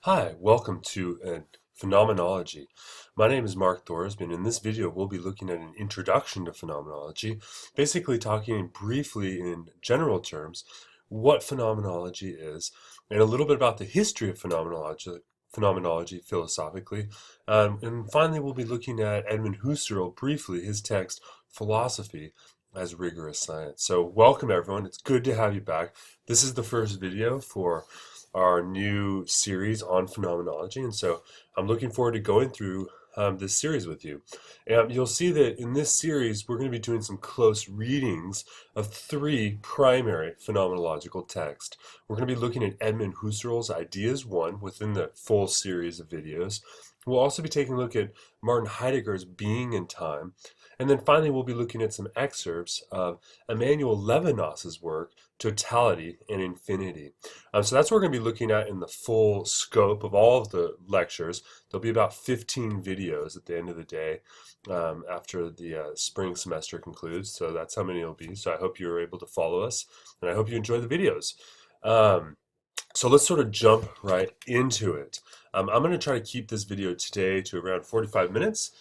Hi, welcome to Phenomenology. My name is Mark Thorsby, and in this video we'll be looking at an introduction to phenomenology, basically talking briefly in general terms what phenomenology is, and a little bit about the history of phenomenology philosophically. And finally we'll be looking at Edmund Husserl briefly, his text, Philosophy as Rigorous Science. So welcome everyone, it's good to have you back. This is the first video for our new series on phenomenology, and so I'm looking forward to going through this series with you. And you'll see that in this series we're going to be doing some close readings of three primary phenomenological texts. We're going to be looking at Edmund Husserl's Ideas 1 within the full series of videos. We'll also be taking a look at Martin Heidegger's Being and Time. And then finally, we'll be looking at some excerpts of Emmanuel Levinas's work, Totality and Infinity. So that's what we're going to be looking at in the full scope of all of the lectures. There'll be about 15 videos at the end of the day after the spring semester concludes. So that's how many it'll be. So I hope you're able to follow us, and I hope you enjoy the videos. So let's sort of jump right into it. I'm going to try to keep this video today to around 45 minutes.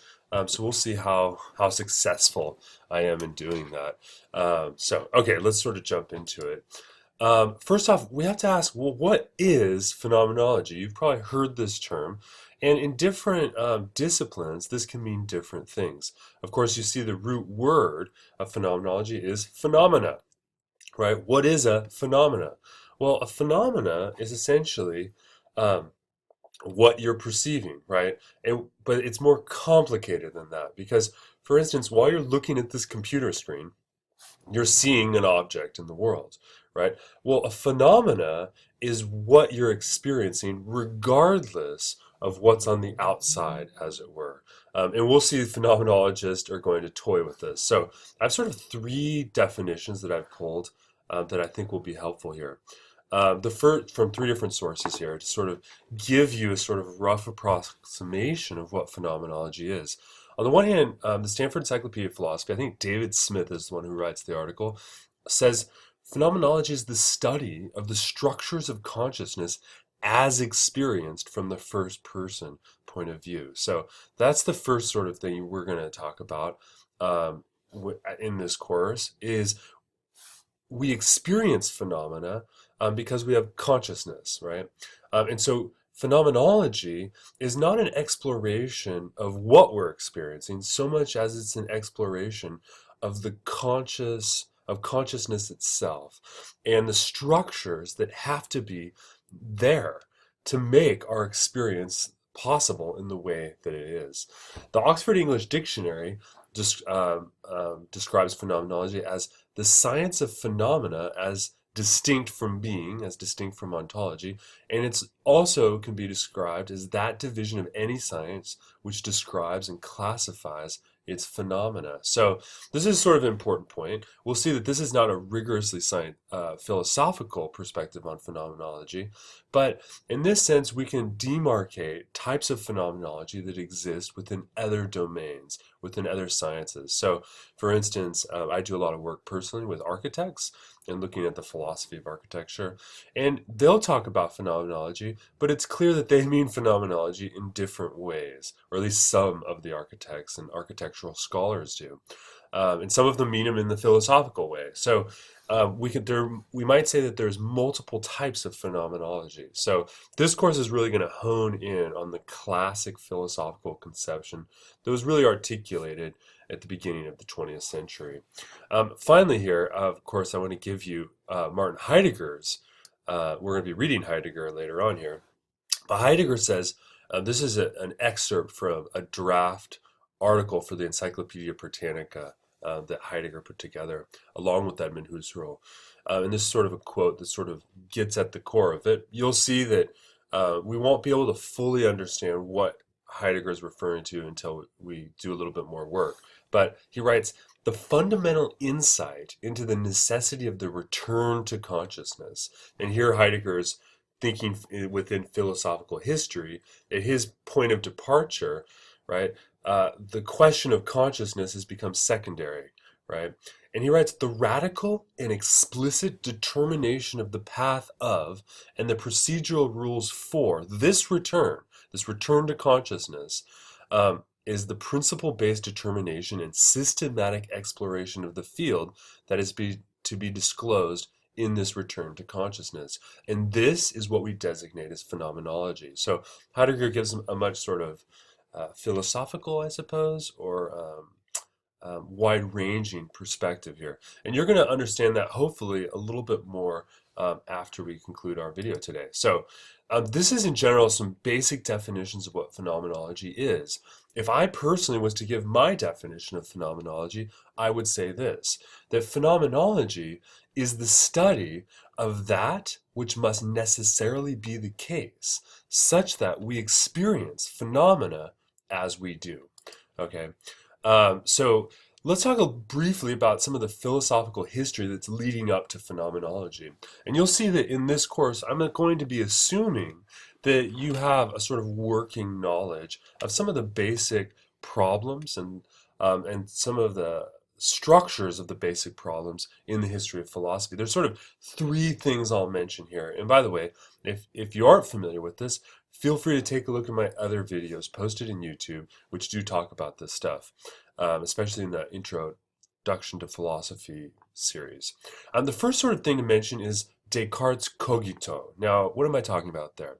So we'll see how successful I am in doing that. Okay, let's sort of jump into it. First off, we have to ask, well, what is phenomenology? You've probably heard this term, and in different disciplines, this can mean different things. Of course, you see the root word of phenomenology is phenomena, right? What is a phenomena? Well, a phenomena is essentially what you're perceiving, right? But it's more complicated than that because, for instance, while you're looking at this computer screen, you're seeing an object in the world, right? Well, a phenomena is what you're experiencing regardless of what's on the outside, as it were. And we'll see phenomenologists are going to toy with this. So I have sort of three definitions that I've pulled that I think will be helpful here. The first from three different sources here to sort of give you a sort of rough approximation of what phenomenology is. On the one hand, the Stanford Encyclopedia of Philosophy, I think David Smith is the one who writes the article, says phenomenology is the study of the structures of consciousness as experienced from the first person point of view. So that's the first sort of thing we're going to talk about in this course is we experience phenomena because we have consciousness, right? And so phenomenology is not an exploration of what we're experiencing so much as it's an exploration of the consciousness itself and the structures that have to be there to make our experience possible in the way that it is. The Oxford English Dictionary describes phenomenology as the science of phenomena as distinct from being, as distinct from ontology, and it's also can be described as that division of any science which describes and classifies its phenomena. So this is sort of an important point. We'll see that this is not a rigorously philosophical perspective on phenomenology, but in this sense we can demarcate types of phenomenology that exist within other domains, within other sciences. So for instance, I do a lot of work personally with architects and looking at the philosophy of architecture, and they'll talk about phenomenology, but it's clear that they mean phenomenology in different ways, or at least some of the architects and architectural scholars do. And some of them mean them in the philosophical way. So we might say that there's multiple types of phenomenology. So this course is really going to hone in on the classic philosophical conception that was really articulated at the beginning of the 20th century. Finally here, of course, I want to give you Martin Heidegger's, we're going to be reading Heidegger later on here, but Heidegger says, this is an excerpt from a draft article for the Encyclopedia Britannica that Heidegger put together, along with Edmund Husserl. And this is sort of a quote that sort of gets at the core of it. You'll see that we won't be able to fully understand what Heidegger is referring to until we do a little bit more work. But he writes, the fundamental insight into the necessity of the return to consciousness. And here Heidegger's thinking within philosophical history, at his point of departure, right, the question of consciousness has become secondary, right? And he writes, the radical and explicit determination of the path of and the procedural rules for this return to consciousness, is the principle-based determination and systematic exploration of the field that is to be disclosed in this return to consciousness. And this is what we designate as phenomenology. So Heidegger gives a much sort of philosophical, I suppose, or wide-ranging perspective here. And you're going to understand that hopefully a little bit more after we conclude our video today. So this is in general some basic definitions of what phenomenology is. If I personally was to give my definition of phenomenology, I would say this, that phenomenology is the study of that which must necessarily be the case, such that we experience phenomena as we do. Okay, so let's talk briefly about some of the philosophical history that's leading up to phenomenology. And you'll see that in this course, I'm going to be assuming that you have a sort of working knowledge of some of the basic problems and some of the structures of the basic problems in the history of philosophy. There's sort of three things I'll mention here. And by the way, if you aren't familiar with this, feel free to take a look at my other videos posted in YouTube, which do talk about this stuff, especially in the Introduction to Philosophy series. The first sort of thing to mention is Descartes' cogito. Now, what am I talking about there?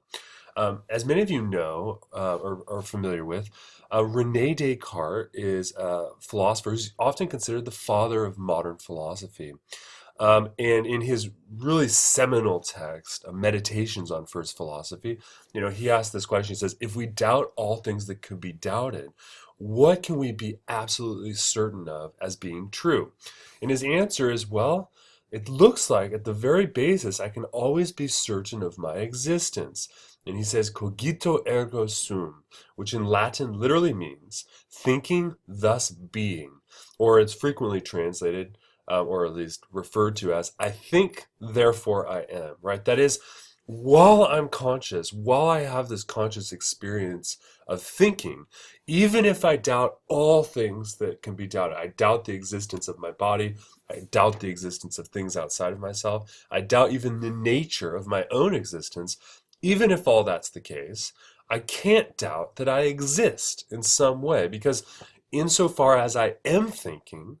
As many of you know or are familiar with, René Descartes is a philosopher who's often considered the father of modern philosophy. And in his really seminal text, Meditations on First Philosophy, he asks this question. He says, if we doubt all things that could be doubted, what can we be absolutely certain of as being true? And his answer is, well, it looks like at the very basis, I can always be certain of my existence. And he says, cogito ergo sum, which in Latin literally means thinking, thus being, or it's frequently translated, or at least referred to as, I think, therefore I am, right? That is, while I'm conscious, while I have this conscious experience of thinking, even if I doubt all things that can be doubted, I doubt the existence of my body, I doubt the existence of things outside of myself, I doubt even the nature of my own existence, even if all that's the case, I can't doubt that I exist in some way, because insofar as I am thinking,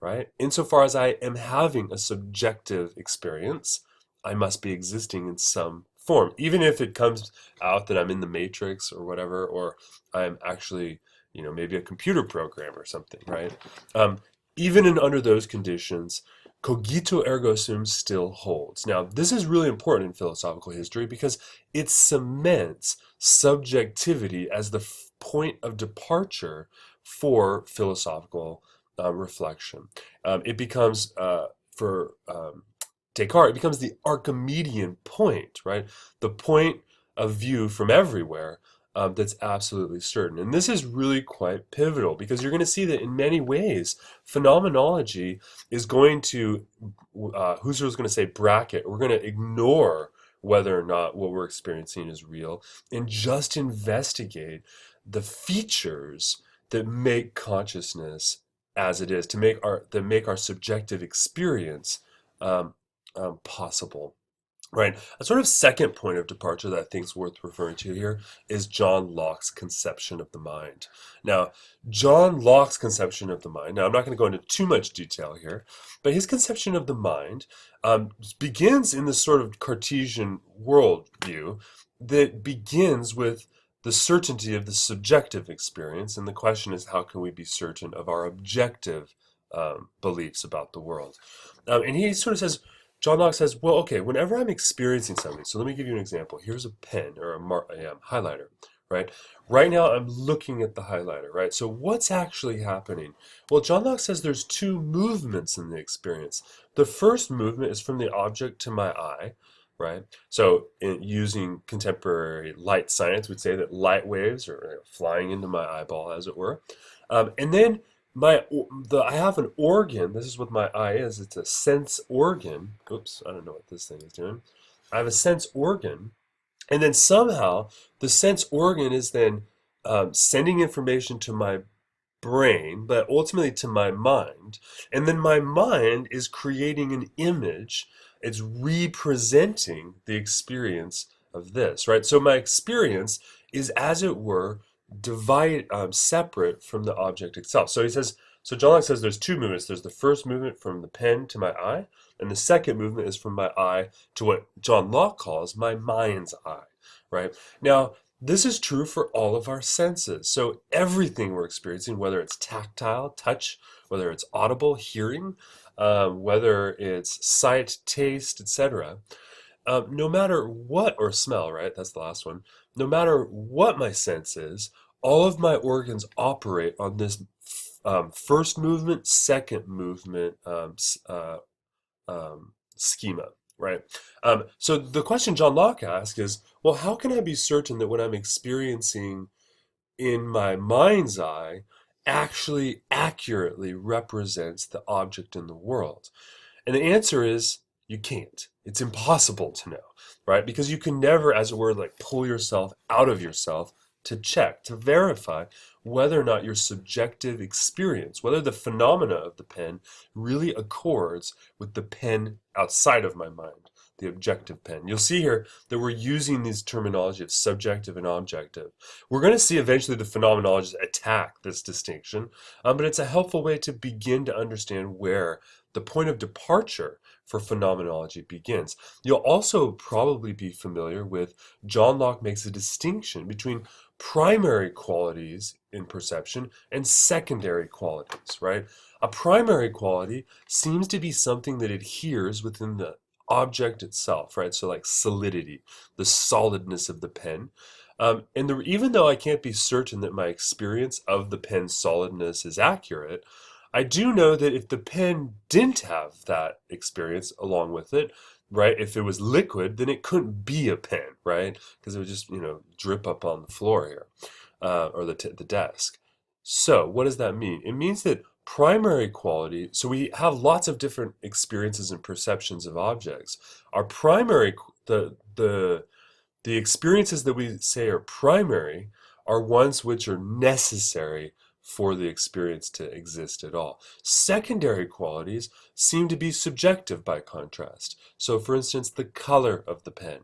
right, insofar as I am having a subjective experience, I must be existing in some form, even if it comes out that I'm in the matrix or whatever, or I'm actually, maybe a computer program or something, right? Even under those conditions, cogito ergo sum still holds. Now, this is really important in philosophical history because it cements subjectivity as the point of departure for philosophical reflection. It becomes, for Descartes, it becomes the Archimedean point, right? The point of view from everywhere that's absolutely certain. And this is really quite pivotal because you're going to see that in many ways, phenomenology is going to, Husserl is going to say bracket, we're going to ignore whether or not what we're experiencing is real and just investigate the features that make consciousness as it is, that make our subjective experience possible. Right. A sort of second point of departure that I think is worth referring to here is John Locke's conception of the mind. Now, John Locke's conception of the mind, now I'm not going to go into too much detail here, but his conception of the mind begins in this sort of Cartesian worldview that begins with the certainty of the subjective experience. And the question is, how can we be certain of our objective beliefs about the world? And he sort of says, John Locke says, well, okay, whenever I'm experiencing something, so let me give you an example. Here's a pen or a highlighter, right? Right now I'm looking at the highlighter, right? So what's actually happening? Well, John Locke says there's two movements in the experience. The first movement is from the object to my eye, right? So using contemporary light science, we'd say that light waves are flying into my eyeball, as it were. And then I have an organ. This is what my eye is. It's a sense organ. Oops, I don't know what this thing is doing. I have a sense organ, and then somehow the sense organ is then sending information to my brain, but ultimately to my mind. And then my mind is creating an image. It's representing the experience of this, right? So my experience is, as it were, separate from the object itself. So he says, so John Locke says there's two movements. There's the first movement from the pen to my eye, and the second movement is from my eye to what John Locke calls my mind's eye, right? Now, this is true for all of our senses. So everything we're experiencing, whether it's tactile, touch, whether it's audible, hearing, whether it's sight, taste, etc., no matter what, or smell, right? That's the last one. No matter what my sense is, all of my organs operate on this first movement, second movement schema, right? So the question John Locke asks is, well, how can I be certain that what I'm experiencing in my mind's eye actually accurately represents the object in the world? And the answer is, you can't. It's impossible to know, right? Because you can never, as it were, like pull yourself out of yourself to check, to verify whether or not your subjective experience, whether the phenomena of the pen really accords with the pen outside of my mind, the objective pen. You'll see here that we're using these terminology of subjective and objective. We're going to see eventually the phenomenologists attack this distinction, but it's a helpful way to begin to understand where the point of departure for phenomenology begins. You'll also probably be familiar with John Locke makes a distinction between primary qualities in perception and secondary qualities, right? A primary quality seems to be something that adheres within the object itself, right? So like solidity, the solidness of the pen. Even though I can't be certain that my experience of the pen's solidness is accurate, I do know that if the pen didn't have that experience along with it, right? If it was liquid, then it couldn't be a pen, right? Because it would just, drip up on the floor here, or the desk. So what does that mean? It means that primary quality, so we have lots of different experiences and perceptions of objects. Our primary, the experiences that we say are primary are ones which are necessary for the experience to exist at all. Secondary qualities seem to be subjective by contrast. So for instance, the color of the pen,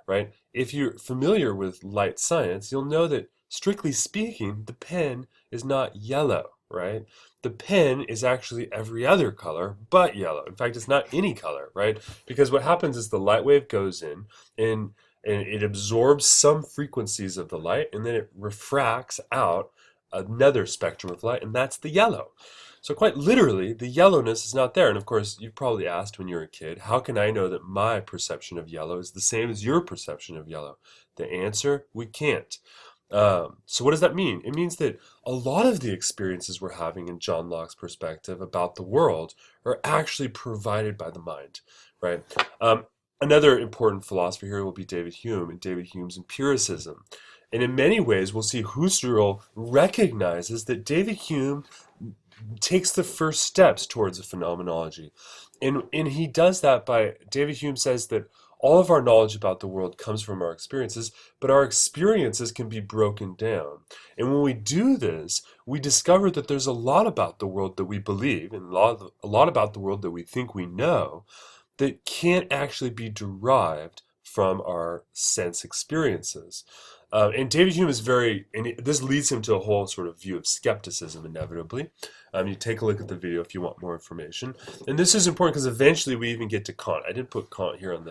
right? If you're familiar with light science, you'll know that strictly speaking, the pen is not yellow, right? The pen is actually every other color but yellow. In fact, it's not any color, right? Because what happens is the light wave goes in and it absorbs some frequencies of the light, and then it refracts out another spectrum of light, and that's the yellow. So quite literally, the yellowness is not there. And of course, you've probably asked when you were a kid, how can I know that my perception of yellow is the same as your perception of yellow? The answer, we can't. So what does that mean? It means that a lot of the experiences we're having in John Locke's perspective about the world are actually provided by the mind, right? Another important philosopher here will be David Hume and David Hume's empiricism. And in many ways, we'll see Husserl recognizes that David Hume takes the first steps towards a phenomenology. And he does that by, David Hume says that all of our knowledge about the world comes from our experiences, but our experiences can be broken down. And when we do this, we discover that there's a lot about the world that we believe, and a lot about the world that we think we know, that can't actually be derived from our sense experiences. And David Hume is this leads him to a whole sort of view of skepticism, inevitably. You take a look at the video if you want more information. And this is important because eventually we even get to Kant. I did put Kant here on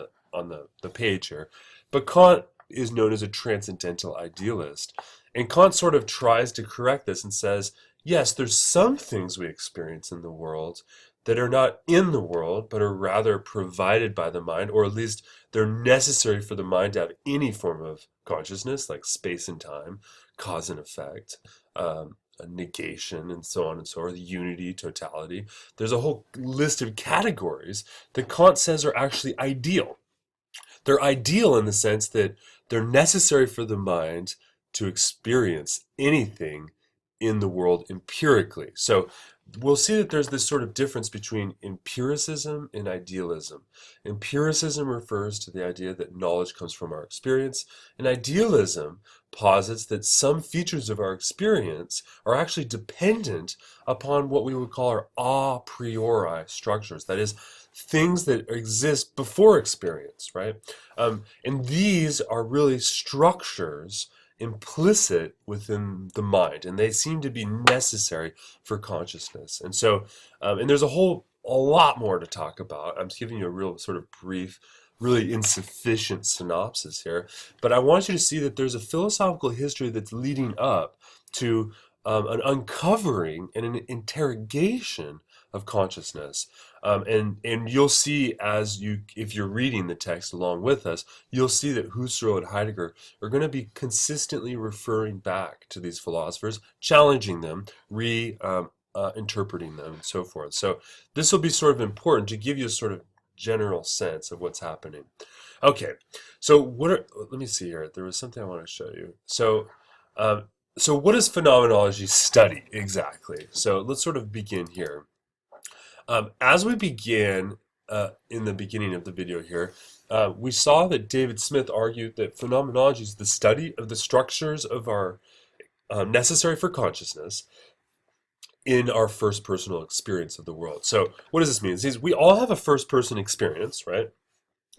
the page here. But Kant is known as a transcendental idealist. And Kant sort of tries to correct this and says, yes, there's some things we experience in the world that are not in the world, but are rather provided by the mind, or at least they're necessary for the mind to have any form of consciousness, like space and time, cause and effect, a negation, and so on and so forth, unity, totality. There's a whole list of categories that Kant says are actually ideal. They're ideal in the sense that they're necessary for the mind to experience anything in the world empirically. So we'll see that there's this sort of difference between empiricism and idealism. Empiricism refers to the idea that knowledge comes from our experience, and idealism posits that some features of our experience are actually dependent upon what we would call our a priori structures. That is, things that exist before experience, right? And these are really structures implicit within the mind, and they seem to be necessary for consciousness. And so, and there's a lot more to talk about. I'm just giving you a real sort of brief, really insufficient synopsis here, but I want you to see that there's a philosophical history that's leading up to an uncovering and an interrogation of consciousness. And you'll see if you're reading the text along with us, you'll see that Husserl and Heidegger are going to be consistently referring back to these philosophers, challenging them, interpreting them, and so forth. So this will be sort of important to give you a sort of general sense of what's happening. Okay, so let me see here. There was something I want to show you. So what does phenomenology study exactly? So let's sort of begin here. As we began in the beginning of the video here, we saw that David Smith argued that phenomenology is the study of the structures of our necessary for consciousness in our first personal experience of the world. So what does this mean? It means we all have a first person experience, right?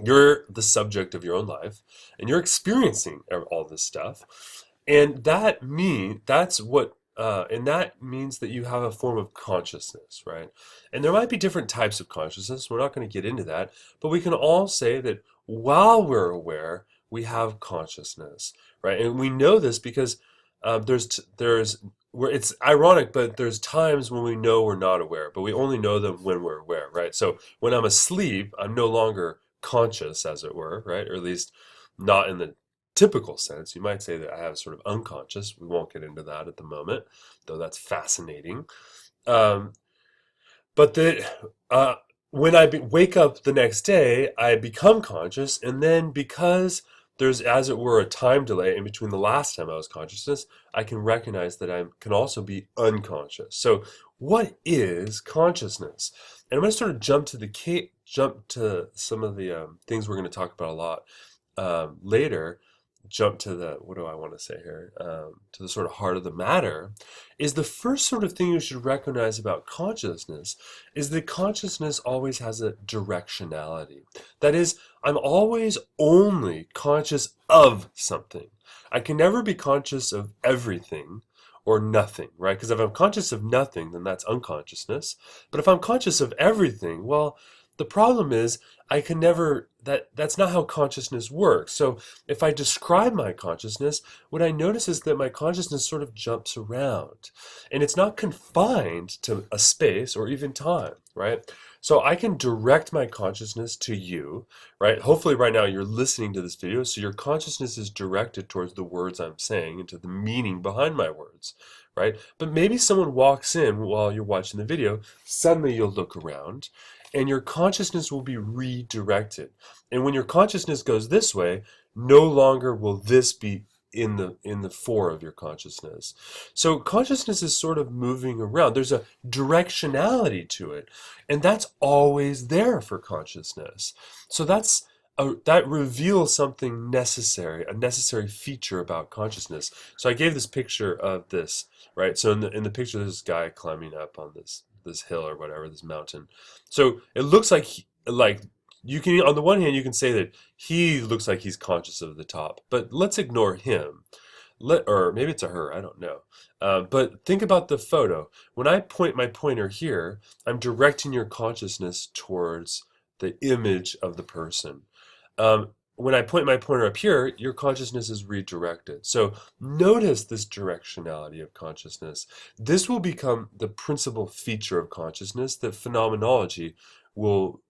You're the subject of your own life, and you're experiencing all this stuff, and that means that you have a form of consciousness, right? And there might be different types of consciousness. We're not going to get into that, but we can all say that while we're aware, we have consciousness, right? And we know this because it's ironic, but there's times when we know we're not aware, but we only know them when we're aware, right? So when I'm asleep, I'm no longer conscious, as it were, right? Or at least not in the typical sense. You might say that I have sort of unconscious. We won't get into that at the moment, though that's fascinating. But that when I wake up the next day, I become conscious, and then because there's, as it were, a time delay in between the last time I was conscious, I can recognize that I can also be unconscious. So what is consciousness? And I'm going to sort of jump to some of the things we're going to talk about a lot later. Jump to what do I want to say here? To the sort of heart of the matter, is the first sort of thing you should recognize about consciousness is that consciousness always has a directionality. That is, I'm always only conscious of something. I can never be conscious of everything or nothing, right? Because if I'm conscious of nothing, then that's unconsciousness. But if I'm conscious of everything, well, the problem is I can never, that's not how consciousness works. So if I describe my consciousness, what I notice is that my consciousness sort of jumps around. And it's not confined to a space or even time, right? So I can direct my consciousness to you, right? Hopefully right now you're listening to this video, so your consciousness is directed towards the words I'm saying and to the meaning behind my words, right? But maybe someone walks in while you're watching the video, suddenly you'll look around, and your consciousness will be redirected. And when your consciousness goes this way, no longer will this be in the fore of your consciousness. So consciousness is sort of moving around. There's a directionality to it, and that's always there for consciousness. So that reveals something necessary, a necessary feature about consciousness. So I gave this picture of this, right? So in the picture, there's this guy climbing up on this hill or whatever, this mountain. So it looks like you can, on the one hand, you can say that he looks like he's conscious of the top, but let's ignore him. Or maybe it's a her, I don't know. But think about the photo. When I point my pointer here, I'm directing your consciousness towards the image of the person. When I point my pointer up here, your consciousness is redirected. So notice this directionality of consciousness. This will become the principal feature of consciousness that phenomenology will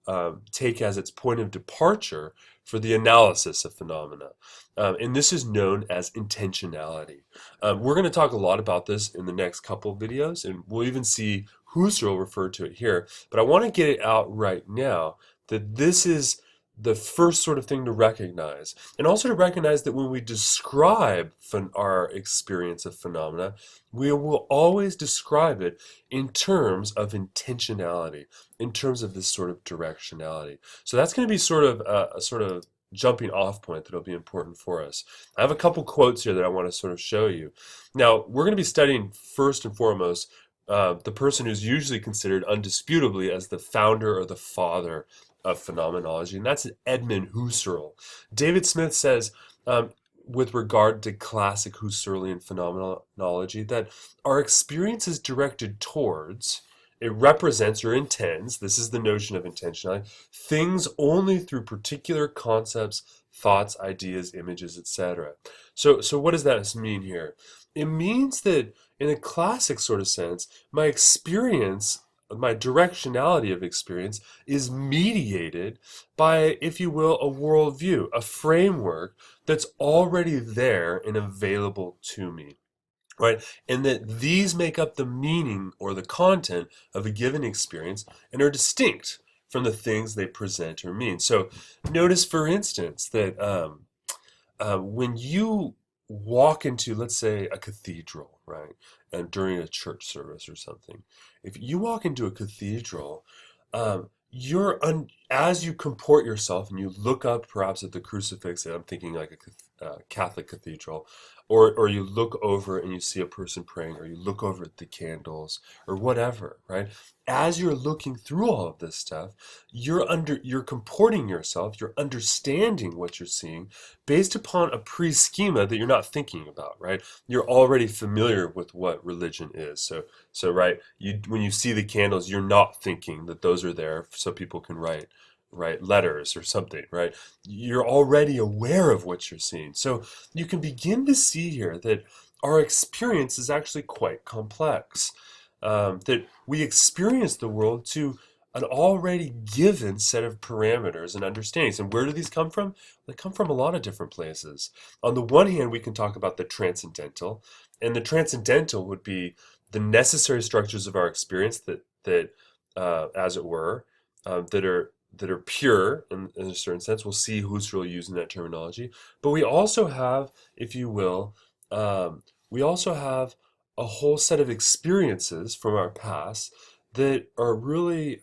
take as its point of departure for the analysis of phenomena. And this is known as intentionality. We're going to talk a lot about this in the next couple of videos, and we'll even see Husserl refer to it here. But I want to get it out right now that this is the first sort of thing to recognize. And also to recognize that when we describe our experience of phenomena, we will always describe it in terms of intentionality, in terms of this sort of directionality. So that's going to be sort of a sort of jumping off point that'll be important for us. I have a couple quotes here that I want to sort of show you. Now, we're going to be studying first and foremost the person who's usually considered undisputably as the founder or the father of phenomenology, and that's Edmund Husserl. David Smith says, with regard to classic Husserlian phenomenology, that our experience is directed towards, it represents or intends, this is the notion of intentionality, things only through particular concepts, thoughts, ideas, images, etc. So what does that mean here? It means that in a classic sort of sense, my experience, my directionality of experience is mediated by, if you will, a worldview, a framework that's already there and available to me. Right? And that these make up the meaning or the content of a given experience and are distinct from the things they present or mean. So notice, for instance, that when you walk into, let's say, a cathedral, right, and during a church service or something, if you walk into a cathedral, as you comport yourself and you look up perhaps at the crucifix, and I'm thinking like a Catholic cathedral, or you look over and you see a person praying, or you look over at the candles, or whatever, right? As you're looking through all of this stuff, you're comporting yourself, you're understanding what you're seeing based upon a pre-schema that you're not thinking about, right? You're already familiar with what religion is. So right, when you see the candles, you're not thinking that those are there so people can write letters or something, right? You're already aware of what you're seeing. So you can begin to see here that our experience is actually quite complex. That we experience the world to an already given set of parameters and understandings. And where do these come from? They come from a lot of different places. On the one hand, we can talk about the transcendental, and the transcendental would be the necessary structures of our experience that as it were, that are pure in a certain sense. We'll see Husserl using that terminology. But we also have, if you will, we also have a whole set of experiences from our past that are really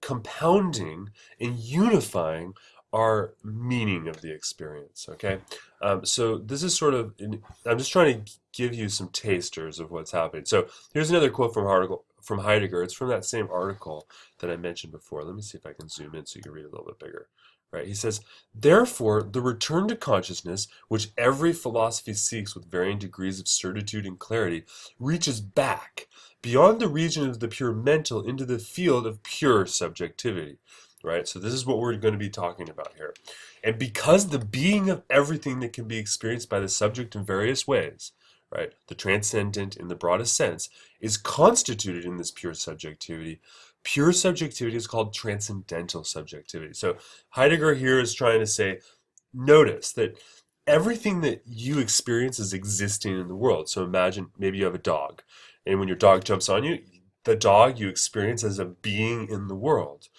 compounding and unifying our meaning of the experience. Okay, so this is sort of, I'm just trying to give you some tasters of what's happening. So here's another quote from Heidegger. It's from that same article that I mentioned before. Let me see if I can zoom in so you can read it a little bit bigger. Right? He says, therefore, the return to consciousness, which every philosophy seeks with varying degrees of certitude and clarity, reaches back beyond the region of the pure mental into the field of pure subjectivity. Right? So this is what we're going to be talking about here. And because the being of everything that can be experienced by the subject in various ways, right, the transcendent in the broadest sense, is constituted in this pure subjectivity. Pure subjectivity is called transcendental subjectivity. So Heidegger here is trying to say, notice that everything that you experience is existing in the world. So imagine maybe you have a dog, and when your dog jumps on you, the dog you experience as a being in the world.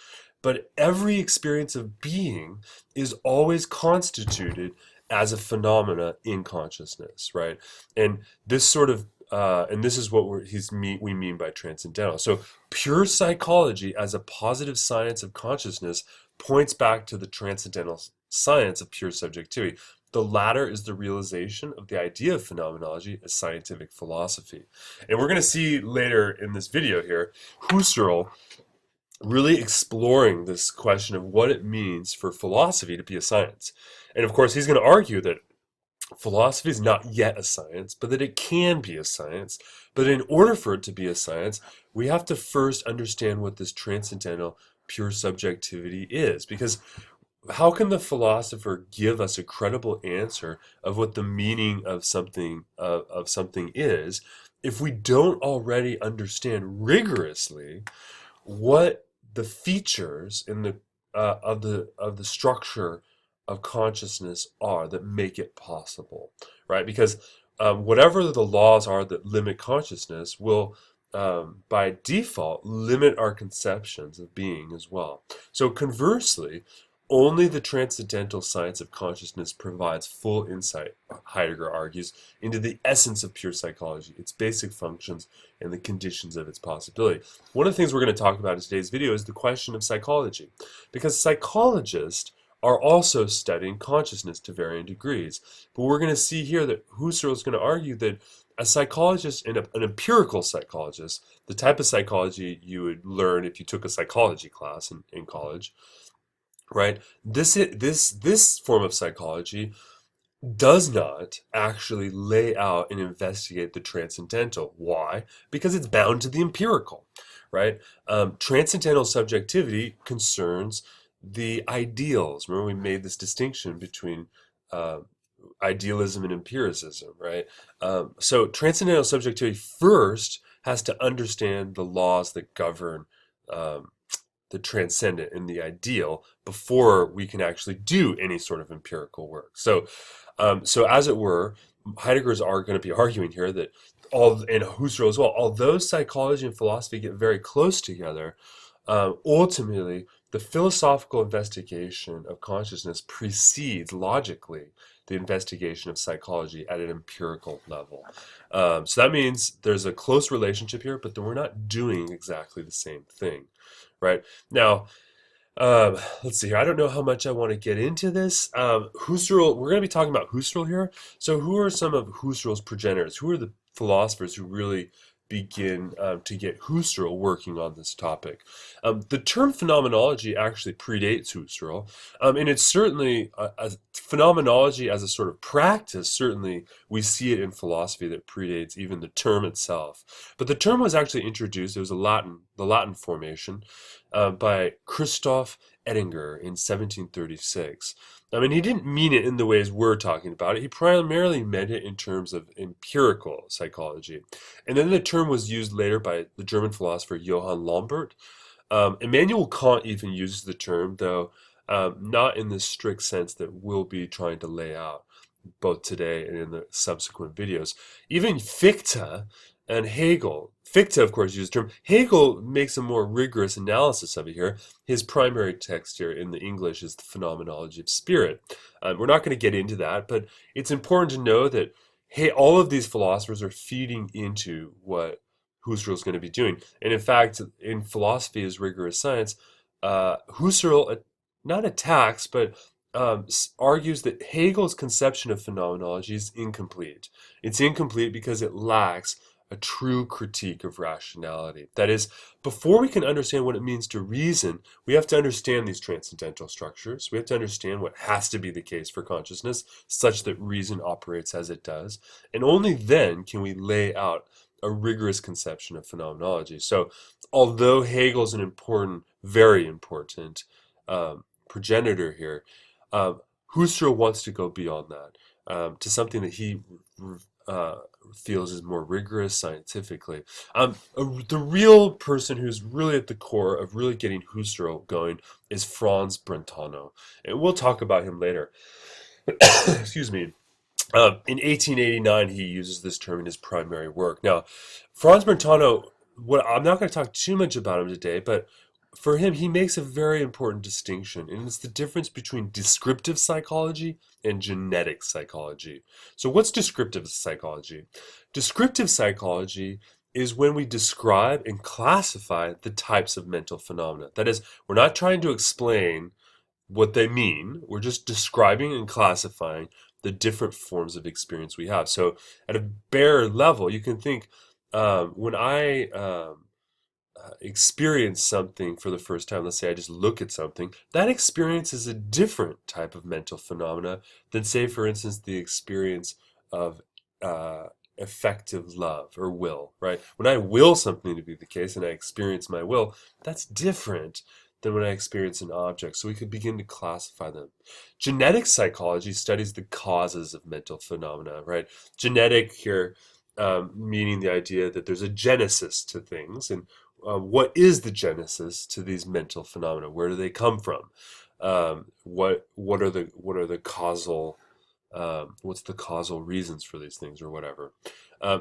But every experience of being is always constituted as a phenomena in consciousness, right? And this sort of and this is what we mean by transcendental. So pure psychology as a positive science of consciousness points back to the transcendental science of pure subjectivity. The latter is the realization of the idea of phenomenology as scientific philosophy. And we're going to see later in this video here, Husserl really exploring this question of what it means for philosophy to be a science. And of course, he's going to argue that philosophy is not yet a science, but that it can be a science. But in order for it to be a science, we have to first understand what this transcendental pure subjectivity is. Because how can the philosopher give us a credible answer of what the meaning of something is if we don't already understand rigorously what the features in the of the structure of consciousness are that make it possible, right? Because whatever the laws are that limit consciousness will, by default, limit our conceptions of being as well. So conversely, only the transcendental science of consciousness provides full insight, Heidegger argues, into the essence of pure psychology, its basic functions, and the conditions of its possibility. One of the things we're going to talk about in today's video is the question of psychology, because psychologists are also studying consciousness to varying degrees. But we're going to see here that Husserl is going to argue that a psychologist and an empirical psychologist, the type of psychology you would learn if you took a psychology class in college, right? This form of psychology does not actually lay out and investigate the transcendental. Why? Because it's bound to the empirical, right? Transcendental subjectivity concerns the ideals. Remember, we made this distinction between uh, idealism and empiricism, right? So transcendental subjectivity first has to understand the laws that govern um, the transcendent and the ideal before we can actually do any sort of empirical work. So as it were, Heideggers are going to be arguing here that and Husserl as well, although psychology and philosophy get very close together, ultimately the philosophical investigation of consciousness precedes logically the investigation of psychology at an empirical level. So that means there's a close relationship here, but then we're not doing exactly the same thing, right? Now, let's see here. I don't know how much I want to get into this. Husserl, we're going to be talking about Husserl here. So who are some of Husserl's progenitors? Who are the philosophers who really begin to get Husserl working on this topic? The term phenomenology actually predates Husserl, and it's certainly a phenomenology as a sort of practice. Certainly, we see it in philosophy that predates even the term itself. But the term was actually introduced. It was the Latin formation by Christoph Ettinger in 1736. I mean, he didn't mean it in the ways we're talking about it. He primarily meant it in terms of empirical psychology. And then the term was used later by the German philosopher Johann Lambert. Immanuel Kant even uses the term, though not in the strict sense that we'll be trying to lay out both today and in the subsequent videos. Even Fichte and Hegel. Fichte, of course, used the term. Hegel makes a more rigorous analysis of it here. His primary text here in the English is the Phenomenology of Spirit. We're not going to get into that, but it's important to know that all of these philosophers are feeding into what Husserl is going to be doing. And in fact, in philosophy as rigorous science, Husserl not attacks, but argues that Hegel's conception of phenomenology is incomplete. It's incomplete because it lacks a true critique of rationality. That is, before we can understand what it means to reason, we have to understand these transcendental structures. We have to understand what has to be the case for consciousness, such that reason operates as it does. And only then can we lay out a rigorous conception of phenomenology. So, although Hegel's an important, very important progenitor here, Husserl wants to go beyond that to something that he feels is more rigorous scientifically. The real person who's really at the core of really getting Husserl going is Franz Brentano, and we'll talk about him later. Excuse me. In 1889, he uses this term in his primary work. Now, Franz Brentano, I'm not going to talk too much about him today, but for him, he makes a very important distinction, and it's the difference between descriptive psychology and genetic psychology. So what's descriptive psychology? Descriptive psychology is when we describe and classify the types of mental phenomena. That is, we're not trying to explain what they mean, we're just describing and classifying the different forms of experience we have. So at a bare level, you can think when I experience something for the first time, let's say I just look at something, that experience is a different type of mental phenomena than, say, for instance, the experience of effective love or will, right? When I will something to be the case and I experience my will, that's different than when I experience an object. So we could begin to classify them. Genetic psychology studies the causes of mental phenomena, right? Genetic here meaning the idea that there's a genesis to things, and what is the genesis to these mental phenomena? Where do they come from? What are the causal what's the causal reasons for these things or whatever.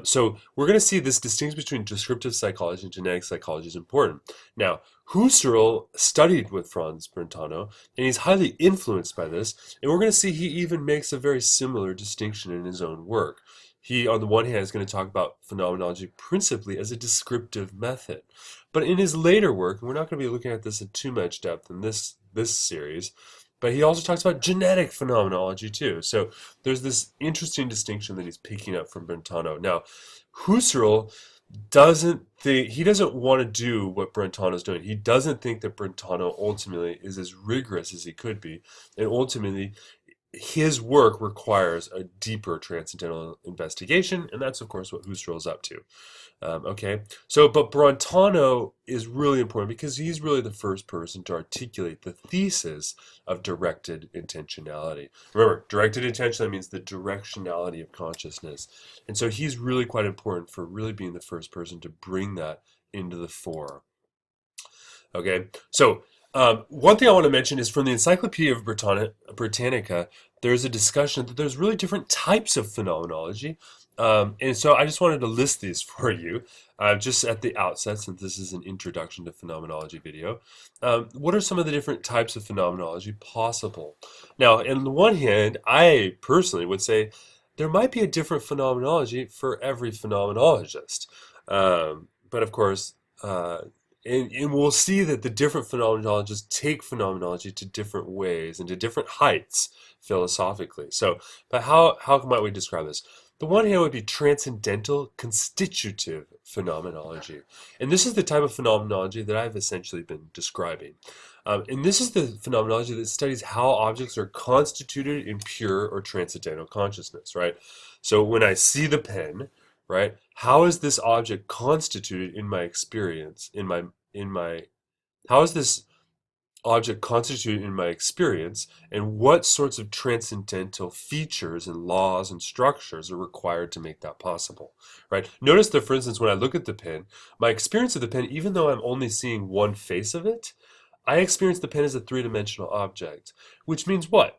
So we're going to see this distinction between descriptive psychology and genetic psychology is important. Now, Husserl studied with Franz Brentano, and he's highly influenced by this, and we're going to see he even makes a very similar distinction in his own work. He, on the one hand, is going to talk about phenomenology principally as a descriptive method. But in his later work, and we're not going to be looking at this in too much depth in this series, but he also talks about genetic phenomenology too. So there's this interesting distinction that he's picking up from Brentano. Now, Husserl doesn't want to do what Brentano's doing. He doesn't think that Brentano ultimately is as rigorous as he could be, and ultimately his work requires a deeper transcendental investigation, and that's of course what Husserl is up to. Okay, so but Brentano is really important because he's really the first person to articulate the thesis of directed intentionality. Remember, directed intention, that means the directionality of consciousness. And so he's really quite important for really being the first person to bring that into the fore. Okay, so one thing I want to mention is from the Encyclopedia of Britannica, there's a discussion that there's really different types of phenomenology. And so I just wanted to list these for you, just at the outset, since this is an introduction to phenomenology video. What are some of the different types of phenomenology possible? Now, on the one hand, I personally would say there might be a different phenomenology for every phenomenologist. But of course, and we'll see that the different phenomenologists take phenomenology to different ways and to different heights philosophically. So, but how might we describe this? The one hand would be transcendental constitutive phenomenology. And this is the type of phenomenology that I've essentially been describing. And this is the phenomenology that studies how objects are constituted in pure or transcendental consciousness, right? So when I see the pen, right, how is this object constituted in my experience, how is this object constituted in my experience, and what sorts of transcendental features and laws and structures are required to make that possible, right? Notice that, for instance, when I look at the pen, my experience of the pen, even though I'm only seeing one face of it, I experience the pen as a three-dimensional object, which means what?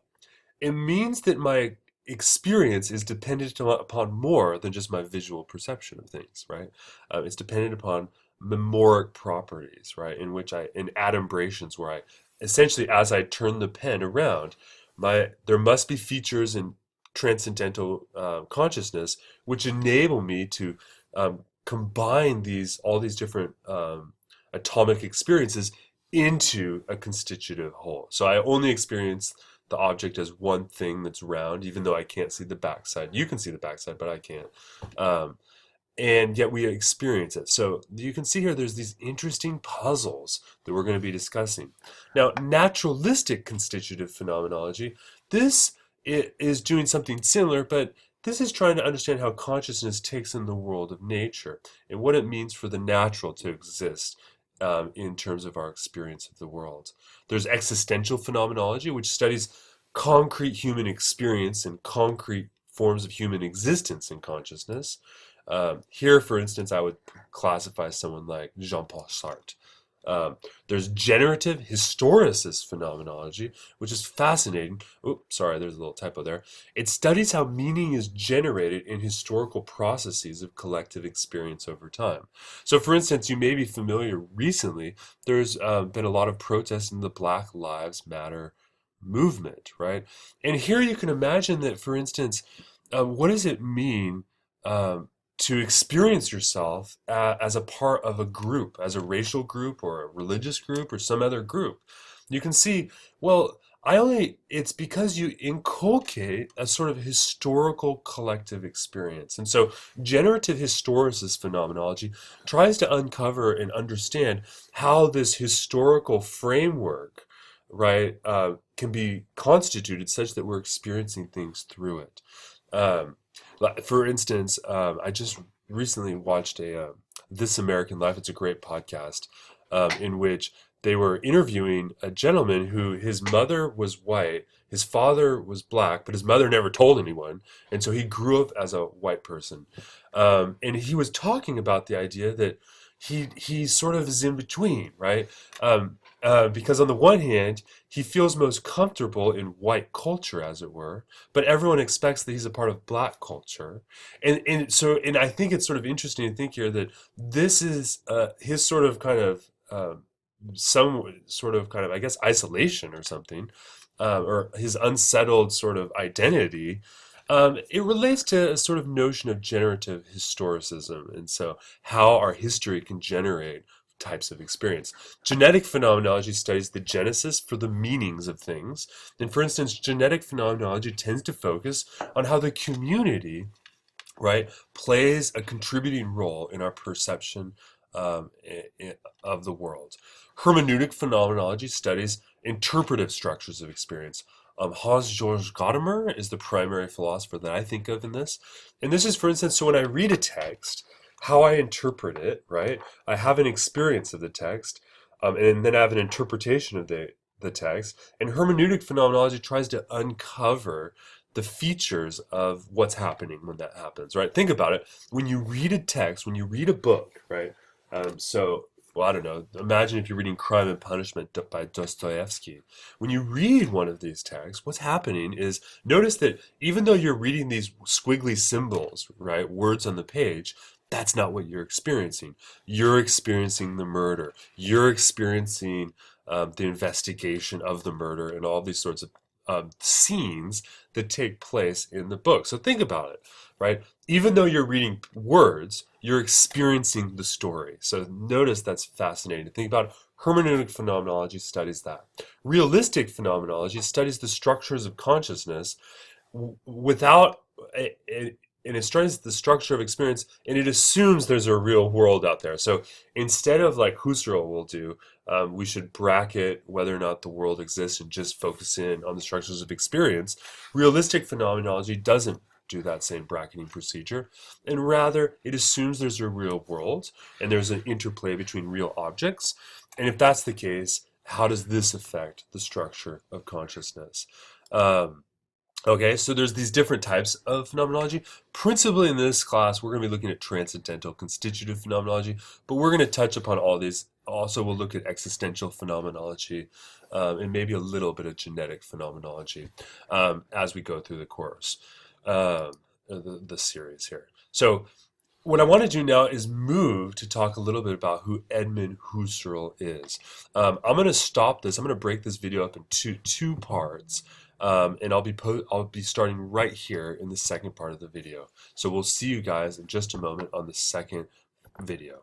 It means that my experience is dependent upon more than just my visual perception of things, right? It's dependent upon memoric properties, right? In adumbrations, where I essentially, as I turn the pen around, there must be features in transcendental consciousness which enable me to combine all these different atomic experiences into a constitutive whole. So I only experience the object as one thing that's round, even though I can't see the backside. You can see the backside, but I can't. And yet we experience it. So you can see here there's these interesting puzzles that we're going to be discussing. Now, naturalistic constitutive phenomenology, this is doing something similar, but this is trying to understand how consciousness takes in the world of nature and what it means for the natural to exist in terms of our experience of the world. There's existential phenomenology, which studies concrete human experience and concrete forms of human existence in consciousness. Here, for instance, I would classify someone like Jean-Paul Sartre. There's generative historicist phenomenology, which is fascinating. Oops, sorry, there's a little typo there. It studies how meaning is generated in historical processes of collective experience over time. So, for instance, you may be familiar recently, there's been a lot of protests in the Black Lives Matter movement, right? And here you can imagine that, for instance, what does it mean to experience yourself as a part of a group, as a racial group or a religious group or some other group? You can see, well, it's because you inculcate a sort of historical collective experience. And so generative historicist phenomenology tries to uncover and understand how this historical framework, right, can be constituted such that we're experiencing things through it. For instance, I just recently watched a This American Life. It's a great podcast in which they were interviewing a gentleman who his mother was white, his father was black, but his mother never told anyone, and so he grew up as a white person. And he was talking about the idea that he sort of is in between, right? Because on the one hand, he feels most comfortable in white culture, as it were, but everyone expects that he's a part of black culture, and I think it's sort of interesting to think here that this is his sort of kind of some sort of kind of, I guess, isolation or something, or his unsettled sort of identity. It relates to a sort of notion of generative historicism, and so how our history can generate types of experience. Genetic phenomenology studies the genesis for the meanings of things. And for instance, genetic phenomenology tends to focus on how the community, right, plays a contributing role in our perception of the world. Hermeneutic phenomenology studies interpretive structures of experience. Hans-Georg Gadamer is the primary philosopher that I think of in this. And this is, for instance, so when I read a text, how I interpret it, right? I have an experience of the text, and then I have an interpretation of the text. And hermeneutic phenomenology tries to uncover the features of what's happening when that happens, right? Think about it. When you read a text, when you read a book, right? Well, I don't know. Imagine if you're reading Crime and Punishment by Dostoevsky. When you read one of these texts, what's happening is notice that even though you're reading these squiggly symbols, right, words on the page, that's not what you're experiencing. You're experiencing the murder. You're experiencing the investigation of the murder and all these sorts of scenes that take place in the book. So think about it, right? Even though you're reading words, you're experiencing the story. So notice that's fascinating. Think about hermeneutic phenomenology studies that. Realistic phenomenology studies the structures of consciousness without and it studies the structure of experience, and it assumes there's a real world out there. So instead of like Husserl will do, we should bracket whether or not the world exists and just focus in on the structures of experience. Realistic phenomenology doesn't do that same bracketing procedure, and rather it assumes there's a real world and there's an interplay between real objects. And if that's the case, how does this affect the structure of consciousness? Okay, so there's these different types of phenomenology. Principally in this class, we're going to be looking at transcendental constitutive phenomenology, but we're going to touch upon all these. Also, we'll look at existential phenomenology and maybe a little bit of genetic phenomenology as we go through the course, the series here. So what I want to do now is move to talk a little bit about who Edmund Husserl is. I'm going to stop this. I'm going to break this video up into two parts. And I'll be starting right here in the second part of the video. So we'll see you guys in just a moment on the second video.